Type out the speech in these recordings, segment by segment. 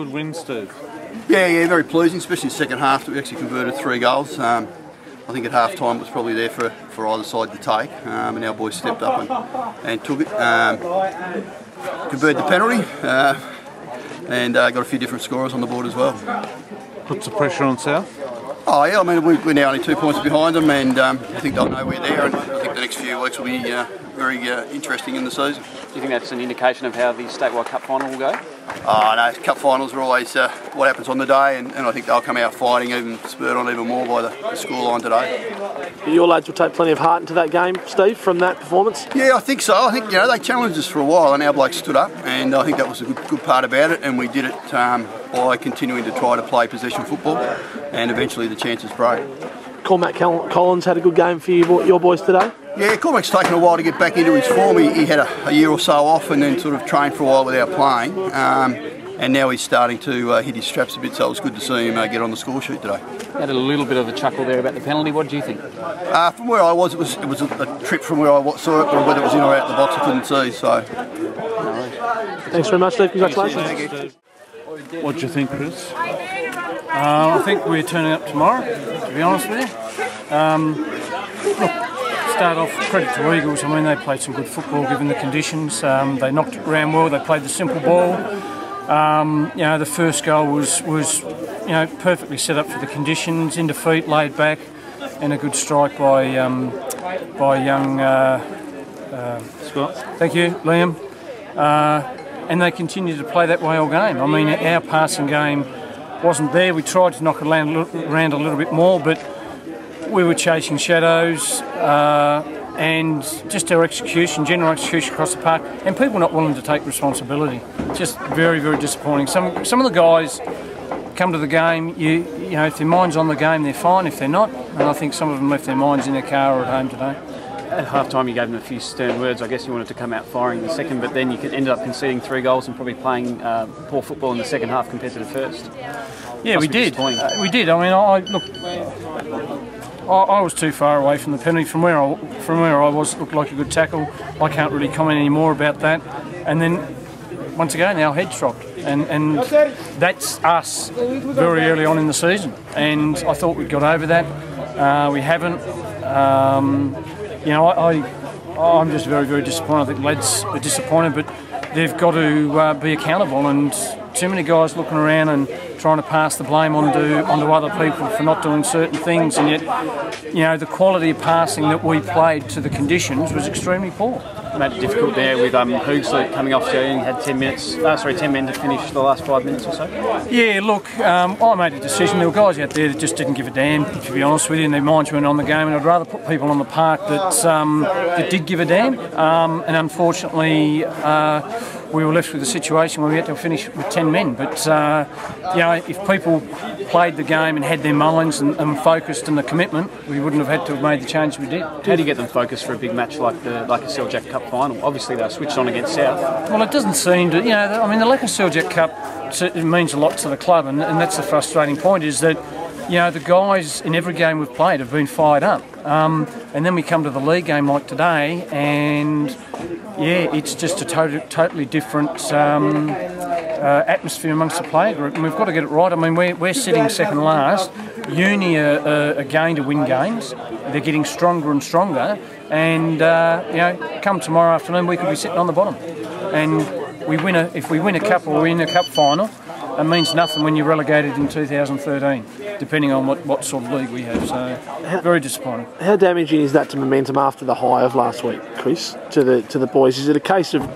good win, Steve. Yeah, very pleasing, especially the second half. We actually converted 3 goals. I think at half time it was probably there for either side to take, and our boys stepped up and took it. Converted the penalty, and got a few different scorers on the board as well. Puts the pressure on South? Oh yeah, I mean we're now only 2 points behind them, and I think they'll know we're there, and I think the next few weeks will be very interesting in the season. Do you think that's an indication of how the statewide cup final will go? Oh no, cup finals are always what happens on the day, and I think they'll come out fighting, even spurred on even more by the scoreline today. Your lads will take plenty of heart into that game, Steve, from that performance? Yeah, I think so. I think they challenged us for a while, and our blokes stood up, and I think that was a good part about it, and we did it by continuing to try to play possession football, and eventually the chances broke. Cormac Collins had a good game for your boys today? Yeah, Cormac's taken a while to get back into his form. He had a year or so off and then sort of trained for a while without playing. And now he's starting to hit his straps a bit, so it was good to see him get on the score sheet today. Had a little bit of a chuckle there about the penalty. What do you think? From where I was, it was a trip from where I saw it, but whether it was in or out the box I couldn't see. So. Thanks very much, Steve. Congratulations. What do you think, Chris? I think we're turning up tomorrow, to be honest with you. Look, start off, credit to Eagles. I mean, they played some good football given the conditions. They knocked it around well. They played the simple ball. The first goal was perfectly set up for the conditions, in defeat, laid back, and a good strike by young Scott. Thank you, Liam. And they continued to play that way all game. I mean, our passing game wasn't there. We tried to knock it around a little bit more, but we were chasing shadows, and just our execution, general execution across the park, and people not willing to take responsibility. Just very, very disappointing. Some of the guys come to the game, you know, if their mind's on the game, they're fine. If they're not, and I think some of them left their minds in their car or at home today. At half-time you gave them a few stern words. I guess you wanted to come out firing in the second, but then you ended up conceding 3 goals and probably playing poor football in the second half compared to the first. Yeah, we did. We did. I mean, I was too far away from the penalty. From where I was, it looked like a good tackle. I can't really comment any more about that. And then, once again, our heads dropped. And that's us very early on in the season. And I thought we'd got over that. We haven't. I'm just very, very disappointed. I think lads are disappointed, but they've got to be accountable. And too many guys looking around and trying to pass the blame onto other people for not doing certain things, and yet, the quality of passing that we played to the conditions was extremely poor. Made it difficult there with Hoogsley coming off Australia and had 10 men to finish the last 5 minutes or so. Yeah, look, I made a decision. There were guys out there that just didn't give a damn, to be honest with you, and their minds weren't on the game, and I'd rather put people on the park that did give a damn. And unfortunately, we were left with a situation where we had to finish with 10 men. But, if people played the game and had their minds and focused and the commitment, we wouldn't have had to have made the change we did. How do you get them focused for a big match like a Seljack Cup final? Obviously they were switched on against South. Well, it doesn't seem to, the lack of Seljack Cup means a lot to the club, and that's the frustrating point, is that the guys in every game we've played have been fired up. And then we come to the league game like today, and it's just a totally different atmosphere amongst the player group, and we've got to get it right. I mean, we're sitting second last. Uni are going to win games. They're getting stronger and stronger, and come tomorrow afternoon we could be sitting on the bottom. And if we win a cup or win a cup final, it means nothing when you're relegated in 2013, depending on what sort of league we have. So, very disappointing. How damaging is that to momentum after the high of last week, Chris, to the boys? Is it a case of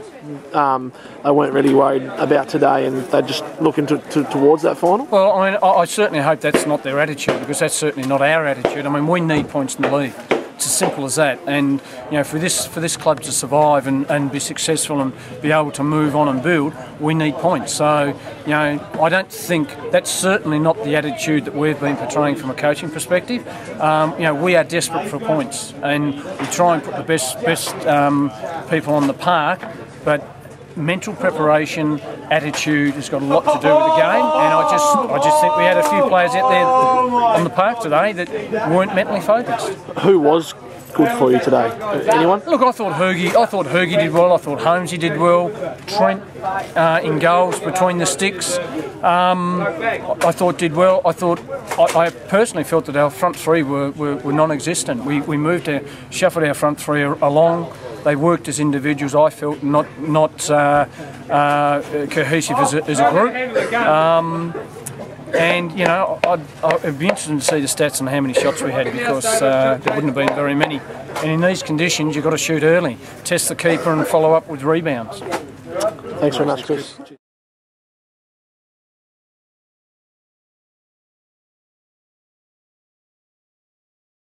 they weren't really worried about today and they're just looking towards that final? Well, I mean, I certainly hope that's not their attitude, because that's certainly not our attitude. I mean, we need points in the league. It's as simple as that. And for this club to survive and be successful and be able to move on and build, we need points. So I don't think that's certainly not the attitude that we've been portraying from a coaching perspective. We are desperate for points, and we try and put the best people on the park, but mental preparation, attitude has got a lot to do with the game, and I just think we had a few players out there on the park today that weren't mentally focused. Who was good for you today? Anyone? Look, I thought Hergy did well. I thought Holmesy did well. Trent in goals between the sticks, I thought did well. I personally felt that our front three were non-existent. We shuffled our front three along. They worked as individuals. I felt not cohesive as a group. And, you know, I'd be interested to see the stats on how many shots we had, because there wouldn't have been very many. And in these conditions, you've got to shoot early, test the keeper and follow up with rebounds. Thanks very much, Chris.